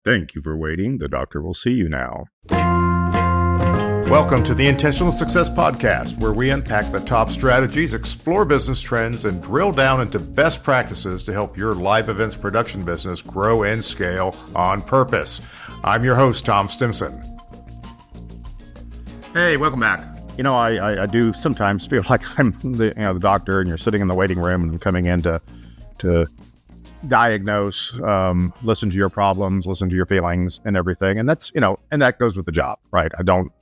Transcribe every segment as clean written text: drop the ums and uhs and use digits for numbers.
Thank you for waiting. The doctor will see you now. Welcome to the Intentional Success Podcast, where we unpack the top strategies, explore business trends, and drill down into best practices to help your live events production business grow and scale on purpose. I'm your host, Tom Stimson. Hey, welcome back. I do sometimes feel like I'm the doctor, and you're sitting in the waiting room, and I'm coming in to diagnose, listen to your problems, listen to your feelings and everything. And that's, and that goes with the job, right? I don't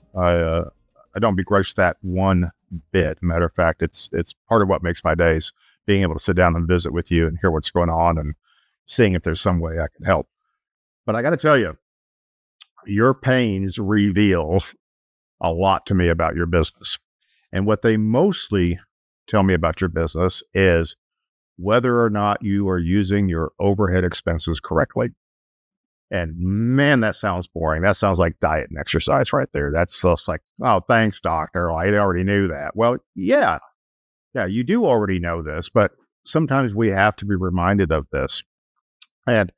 begrudge that one bit. Matter of fact, it's part of what makes my days, being able to sit down and visit with you and hear what's going on and seeing if there's some way I can help. But I got to tell you, your pains reveal a lot to me about your business. And what they mostly tell me about your business is whether or not you are using your overhead expenses correctly. And man, that sounds boring. That sounds like diet and exercise right there. That's just like, oh, thanks, doctor. I already knew that. Well, yeah, you do already know this, but sometimes we have to be reminded of this. And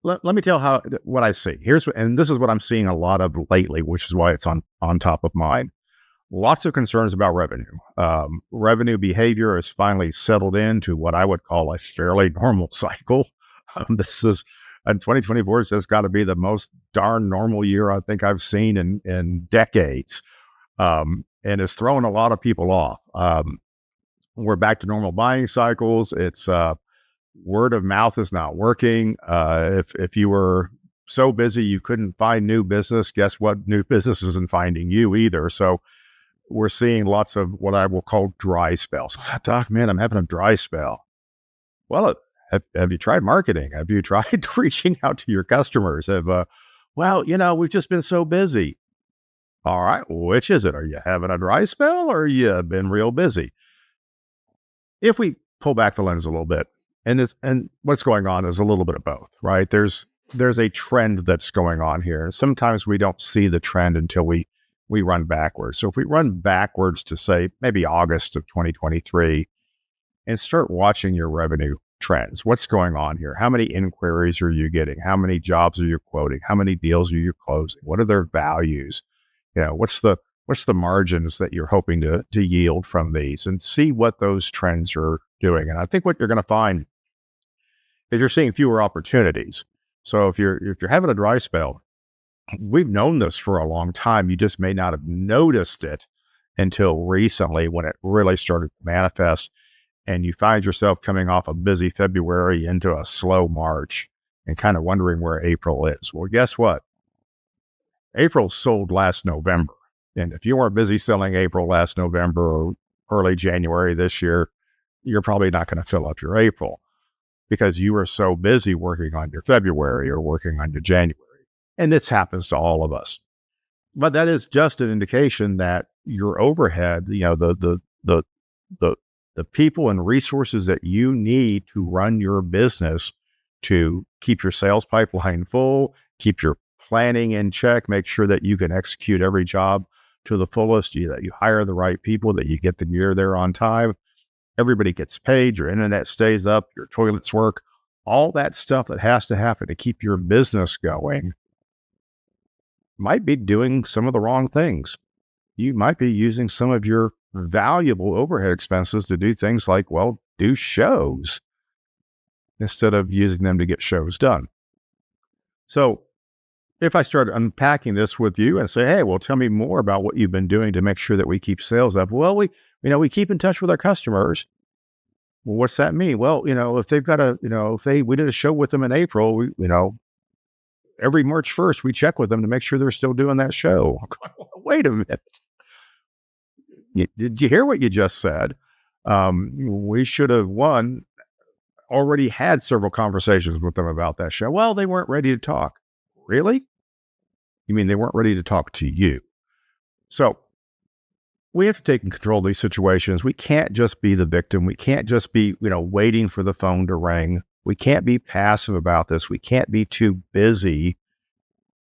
let me tell what I see. And this is what I'm seeing a lot of lately, which is why it's on top of mind. Lots of concerns about revenue. Revenue behavior has finally settled into what I would call a fairly normal cycle. This is, in 2024, it's just got to be the most darn normal year I think I've seen in decades. And it's thrown a lot of people off. We're back to normal buying cycles. It's word of mouth is not working. If you were so busy you couldn't find new business, guess what? New business isn't finding you either. So we're seeing lots of what I will call dry spells. Doc, man, I'm having a dry spell. Well, have you tried marketing? Have you tried reaching out to your customers? We've just been so busy. All right, which is it? Are you having a dry spell or you been real busy? If we pull back the lens a little bit, and what's going on is a little bit of both, right? There's a trend that's going on here. Sometimes we don't see the trend until we run backwards. So if we run backwards to say maybe August of 2023 and start watching your revenue trends, what's going on here? How many inquiries are you getting? How many jobs are you quoting? How many deals are you closing? What are their values? What's the margins that you're hoping to yield from these, and see what those trends are doing. And I think what you're going to find is you're seeing fewer opportunities. So if you're having a dry spell, we've known this for a long time. You just may not have noticed it until recently when it really started to manifest, and you find yourself coming off a busy February into a slow March and kind of wondering where April is. Well, guess what? April sold last November. And if you weren't busy selling April last November or early January this year, you're probably not going to fill up your April because you were so busy working on your February or working on your January. And this happens to all of us. But that is just an indication that your overhead, the people and resources that you need to run your business, to keep your sales pipeline full, keep your planning in check, make sure that you can execute every job to the fullest, that you hire the right people, that you get the gear there on time, everybody gets paid, your internet stays up, your toilets work, all that stuff that has to happen to keep your business going might be doing some of the wrong things. You might be using some of your valuable overhead expenses to do things like, do shows instead of using them to get shows done. So if I start unpacking this with you and say, hey, tell me more about what you've been doing to make sure that we keep sales up. Well, we keep in touch with our customers. Well, what's that mean? Well, if they've got we did a show with them in April, every March 1st, we check with them to make sure they're still doing that show. Wait a minute. Did you hear what you just said? We should have, already had several conversations with them about that show. Well, they weren't ready to talk. Really? You mean they weren't ready to talk to you? So we have to take control of these situations. We can't just be the victim. We can't just be, waiting for the phone to ring. We can't be passive about this. We can't be too busy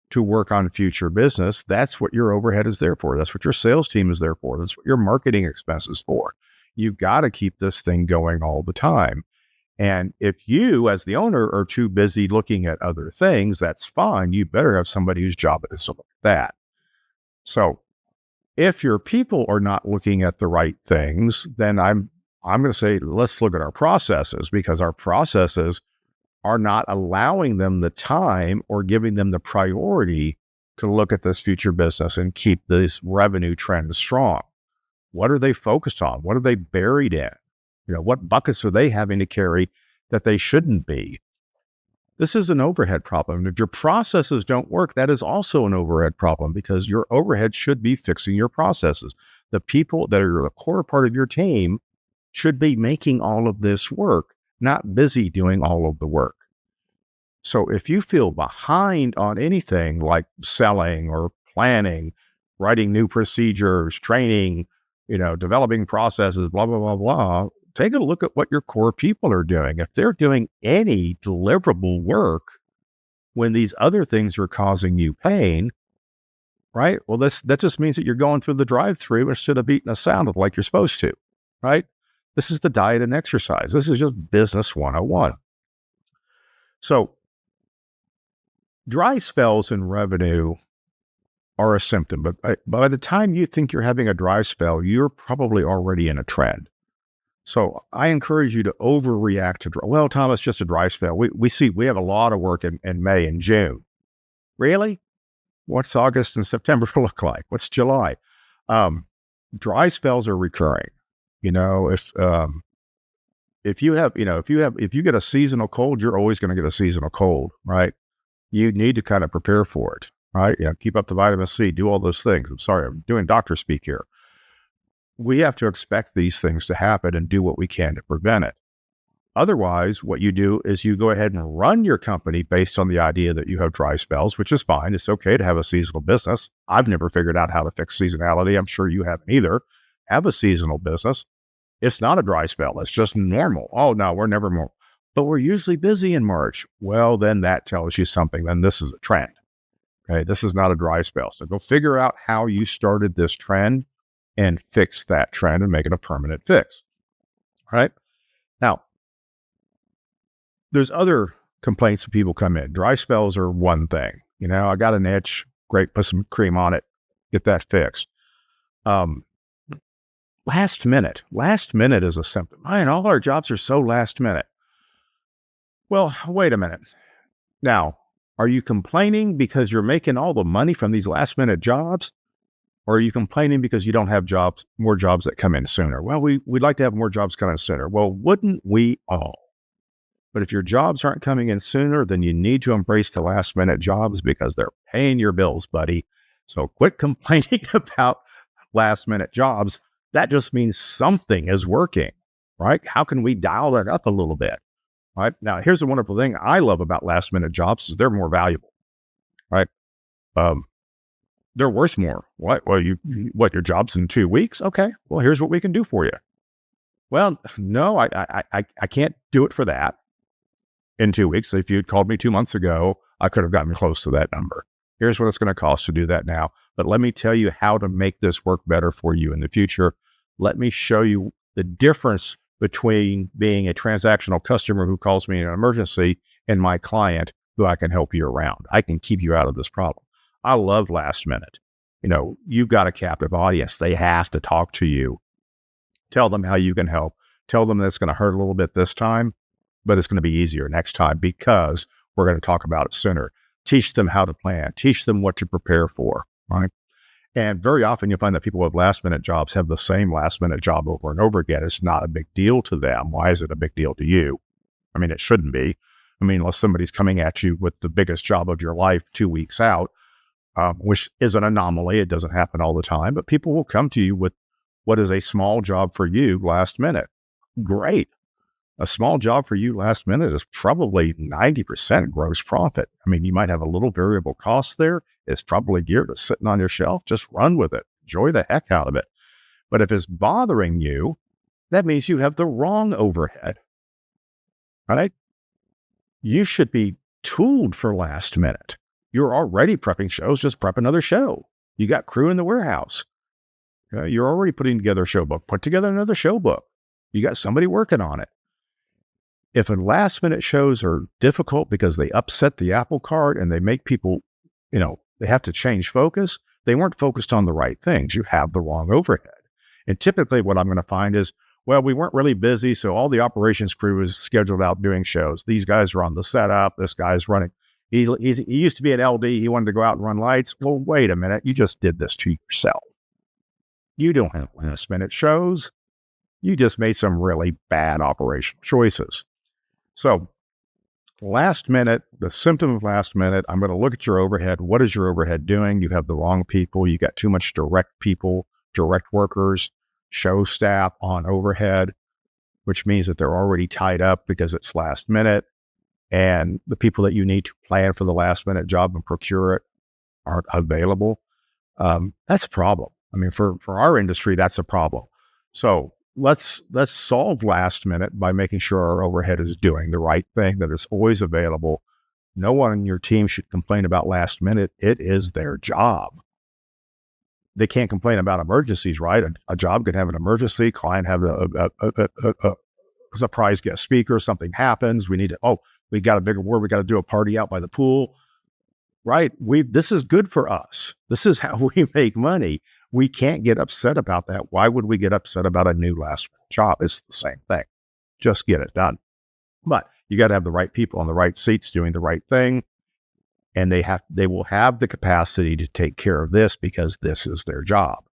to work on future business. That's what your overhead is there for. That's what your sales team is there for. That's what your marketing expense is for. You've got to keep this thing going all the time. And if you, as the owner, are too busy looking at other things, that's fine. You better have somebody whose job it is to look at that. So if your people are not looking at the right things, then I'm going to say, let's look at our processes, because our processes are not allowing them the time or giving them the priority to look at this future business and keep this revenue trend strong. What are they focused on? What are they buried in? What buckets are they having to carry that they shouldn't be? This is an overhead problem. If your processes don't work, that is also an overhead problem, because your overhead should be fixing your processes. The people that are the core part of your team should be making all of this work, not busy doing all of the work. So if you feel behind on anything like selling or planning, writing new procedures, training, developing processes, blah, blah, blah, blah, take a look at what your core people are doing. If they're doing any deliverable work when these other things are causing you pain, right? Well, that just means that you're going through the drive-through instead of eating a salad like you're supposed to, right? This is the diet and exercise. This is just business 101. So dry spells in revenue are a symptom, but by the time you think you're having a dry spell, you're probably already in a trend. So I encourage you to overreact to well, Tom, it's just a dry spell. We have a lot of work in May and June. Really? What's August and September look like? What's July? Dry spells are recurring. If you get a seasonal cold, you're always going to get a seasonal cold, right? You need to kind of prepare for it, right? Keep up the vitamin C, do all those things. I'm sorry, I'm doing doctor speak here. We have to expect these things to happen and do what we can to prevent it. Otherwise, what you do is you go ahead and run your company based on the idea that you have dry spells, which is fine. It's okay to have a seasonal business. I've never figured out how to fix seasonality. I'm sure you haven't either. Have a seasonal business. It's not a dry spell. It's just normal. Oh, no, we're never more. But we're usually busy in March. Well, then that tells you something. Then this is a trend. Okay, this is not a dry spell. So go figure out how you started this trend and fix that trend and make it a permanent fix. All right. Now, there's other complaints that people come in. Dry spells are one thing. I got an itch. Great. Put some cream on it. Get that fixed. Last minute is a symptom. Man, all our jobs are so last minute. Well, wait a minute. Now, are you complaining because you're making all the money from these last minute jobs? Or are you complaining because you don't have more jobs that come in sooner? Well, we'd like to have more jobs come in sooner. Well, wouldn't we all? But if your jobs aren't coming in sooner, then you need to embrace the last minute jobs, because they're paying your bills, buddy. So quit complaining about last minute jobs. That just means something is working, right? How can we dial that up a little bit? Right? Now, here's the wonderful thing I love about last minute jobs is they're more valuable, right? They're worth more. What? Well, your job's in 2 weeks? Okay. Well, here's what we can do for you. Well, no, I can't do it for that in 2 weeks. If you'd called me 2 months ago, I could have gotten close to that number. Here's what it's going to cost to do that now. But let me tell you how to make this work better for you in the future. Let me show you the difference between being a transactional customer who calls me in an emergency and my client who I can help you around. I can keep you out of this problem. I love last minute. You've got a captive audience. They have to talk to you. Tell them how you can help. Tell them that it's going to hurt a little bit this time, but it's going to be easier next time because we're going to talk about it sooner. Teach them how to plan. Teach them what to prepare for, right? And very often you'll find that people with last minute jobs have the same last minute job over and over again. It's not a big deal to them. Why is it a big deal to you? I mean, it shouldn't be. Unless somebody's coming at you with the biggest job of your life 2 weeks out, which is an anomaly. It doesn't happen all the time, but people will come to you with what is a small job for you last minute. Great. A small job for you last minute is probably 90% gross profit. You might have a little variable cost there. It's probably geared to sitting on your shelf. Just run with it. Enjoy the heck out of it. But if it's bothering you, that means you have the wrong overhead, right? You should be tooled for last minute. You're already prepping shows, just prep another show. You got crew in the warehouse. You're already putting together a show book. Put together another show book. You got somebody working on it. If a last minute shows are difficult because they upset the apple cart and they make people, they have to change focus, they weren't focused on the right things. You have the wrong overhead. And typically what I'm going to find is, well, we weren't really busy, so all the operations crew is scheduled out doing shows. These guys are on the setup. This guy's running. He used to be an LD. He wanted to go out and run lights. Well, wait a minute. You just did this to yourself. You don't have last minute shows. You just made some really bad operational choices. So last minute, the symptom of last minute, I'm going to look at your overhead. What is your overhead doing? You have the wrong people. You got too much direct people, direct workers, show staff on overhead, which means that they're already tied up because it's last minute. And the people that you need to plan for the last minute job and procure it aren't available. That's a problem. I mean, for our industry, that's a problem. So let's solve last minute by making sure our overhead is doing the right thing, that it's always available. No one on your team should complain about last minute. It is their job. They can't complain about emergencies, right? A job could have an emergency, client have a surprise guest speaker, something happens. We got a bigger word. We got to do a party out by the pool, right? This is good for us. This is how we make money. We can't get upset about that. Why would we get upset about a new last minute job? It's the same thing. Just get it done. But you got to have the right people on the right seats doing the right thing. And they will have the capacity to take care of this because this is their job.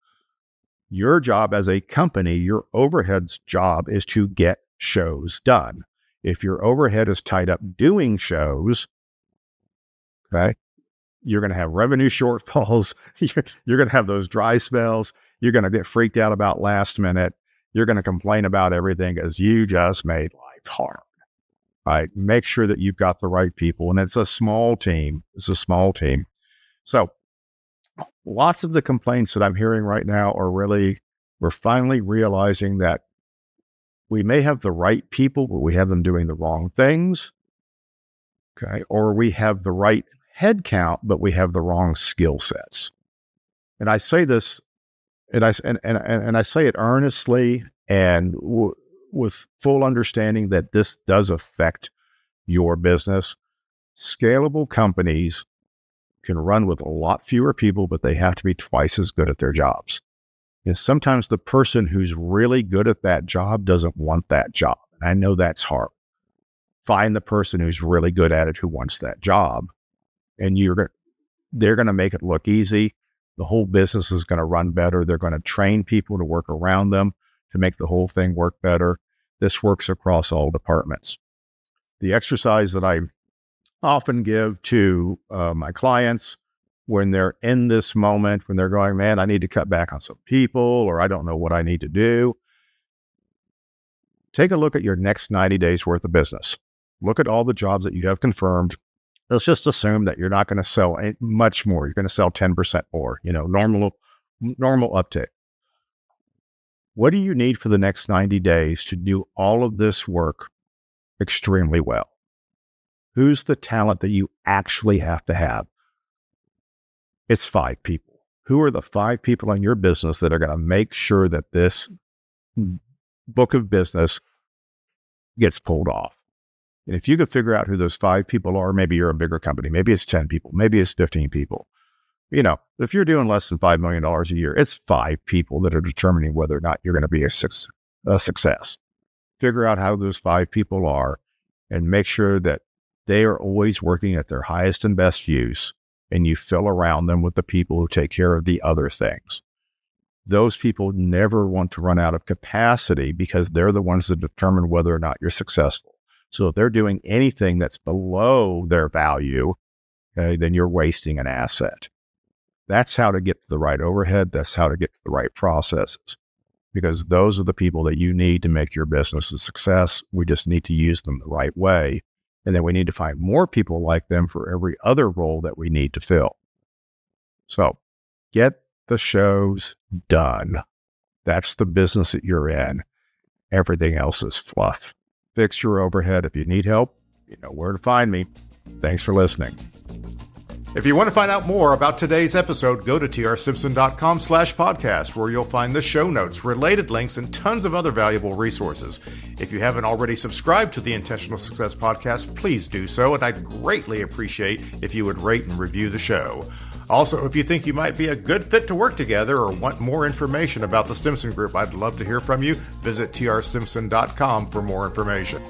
Your job as a company, your overhead's job is to get shows done. If your overhead is tied up doing shows, okay, you're going to have revenue shortfalls. You're going to have those dry spells. You're going to get freaked out about last minute. You're going to complain about everything because you just made life hard. Right? Make sure that you've got the right people. And it's a small team. So lots of the complaints that I'm hearing right now are we're finally realizing that we may have the right people, but we have them doing the wrong things. Okay. Or we have the right head count, but we have the wrong skill sets. And I say this, and I say it earnestly and with full understanding that this does affect your business. Scalable companies can run with a lot fewer people, but they have to be twice as good at their jobs. And sometimes the person who's really good at that job doesn't want that job. And I know that's hard. Find the person who's really good at it who wants that job. And they're going to make it look easy. The whole business is going to run better. They're going to train people to work around them to make the whole thing work better. This works across all departments. The exercise that I often give to my clients when they're in this moment, when they're going, man, I need to cut back on some people, or I don't know what I need to do. Take a look at your next 90 days worth of business. Look at all the jobs that you have confirmed. Let's just assume that you're not going to sell much more. You're going to sell 10% more, normal uptick. What do you need for the next 90 days to do all of this work extremely well? Who's the talent that you actually have to have? It's 5 people. Who are the 5 people in your business that are going to make sure that this book of business gets pulled off? And if you could figure out who those 5 people are, maybe you're a bigger company. Maybe it's 10 people. Maybe it's 15 people. If you're doing less than $5 million a year, it's 5 people that are determining whether or not you're going to be a success. Figure out how those 5 people are and make sure that they are always working at their highest and best use, and you fill around them with the people who take care of the other things. Those people never want to run out of capacity because they're the ones that determine whether or not you're successful. So if they're doing anything that's below their value, okay, then you're wasting an asset. That's how to get to the right overhead. That's how to get to the right processes, because those are the people that you need to make your business a success. We just need to use them the right way. And then we need to find more people like them for every other role that we need to fill. So get the shows done. That's the business that you're in. Everything else is fluff. Fix your overhead. If you need help, you know where to find me. Thanks for listening. If you want to find out more about today's episode, go to trstimson.com/podcast, where you'll find the show notes, related links, and tons of other valuable resources. If you haven't already subscribed to the Intentional Success Podcast, please do so, and I'd greatly appreciate if you would rate and review the show. Also, if you think you might be a good fit to work together or want more information about the Stimson Group, I'd love to hear from you. Visit trstimson.com for more information.